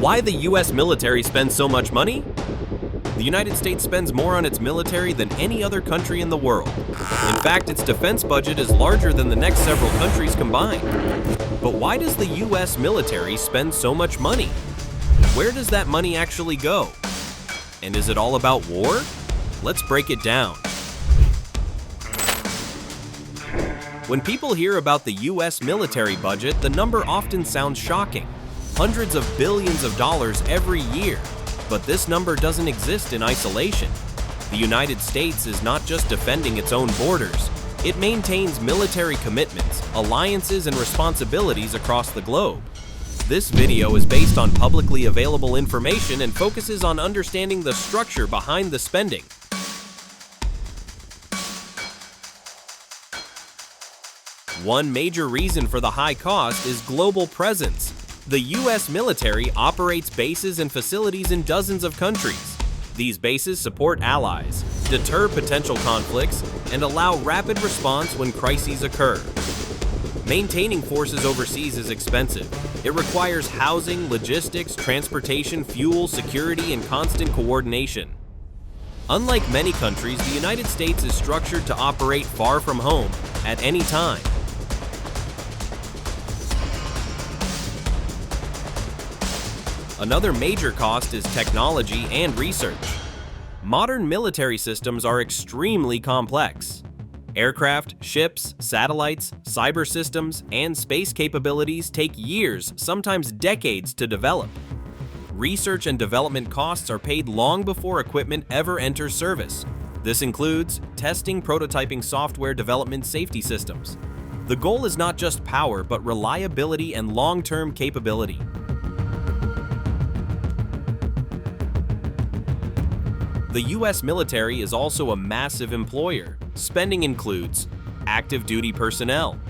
Why the US military spends so much money? The United States spends more on its military than any other country in the world. In fact, its defense budget is larger than the next several countries combined. But why does the US military spend so much money? Where does that money actually go? And is it all about war? Let's break it down. When people hear about the US military budget, the number often sounds shocking. Hundreds of billions of dollars every year. But this number doesn't exist in isolation. The United States is not just defending its own borders. It maintains military commitments, alliances, and responsibilities across the globe. This video is based on publicly available information and focuses on understanding the structure behind the spending. One major reason for the high cost is global presence. The US military operates bases and facilities in dozens of countries. These bases support allies, deter potential conflicts, and allow rapid response when crises occur. Maintaining forces overseas is expensive. It requires housing, logistics, transportation, fuel, security, and constant coordination. Unlike many countries, the United States is structured to operate far from home at any time. Another major cost is technology and research. Modern military systems are extremely complex. Aircraft, ships, satellites, cyber systems, and space capabilities take years, sometimes decades, to develop. Research and development costs are paid long before equipment ever enters service. This includes testing, prototyping, software development, safety systems. The goal is not just power, but reliability and long-term capability. The US military is also a massive employer. Spending includes active duty personnel,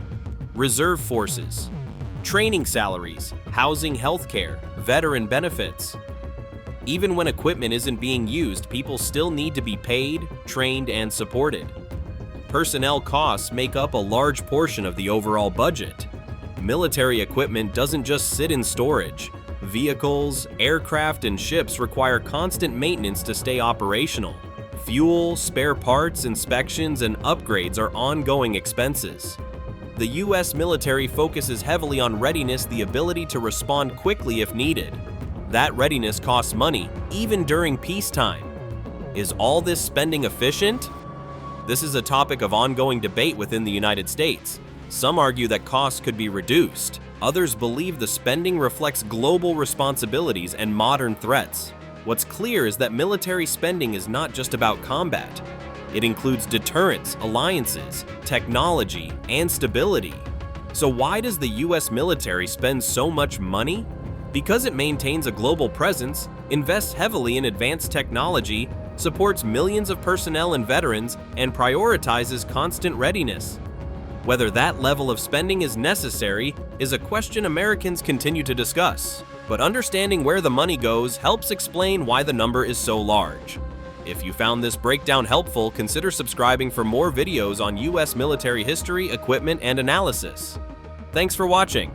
reserve forces, training salaries, housing, healthcare, veteran benefits. Even when equipment isn't being used, people still need to be paid, trained, and supported. Personnel costs make up a large portion of the overall budget. Military equipment doesn't just sit in storage. Vehicles, aircraft, and ships require constant maintenance to stay operational. Fuel, spare parts, inspections, and upgrades are ongoing expenses. The US military focuses heavily on readiness, the ability to respond quickly if needed. That readiness costs money, even during peacetime. Is all this spending efficient? This is a topic of ongoing debate within the United States. Some argue that costs could be reduced. Others believe the spending reflects global responsibilities and modern threats. What's clear is that military spending is not just about combat. It includes deterrence, alliances, technology, and stability. So why does the US military spend so much money? Because it maintains a global presence, invests heavily in advanced technology, supports millions of personnel and veterans, and prioritizes constant readiness. Whether that level of spending is necessary is a question Americans continue to discuss, but understanding where the money goes helps explain why the number is so large. If you found this breakdown helpful, consider subscribing for more videos on US military history, equipment, and analysis. Thanks for watching.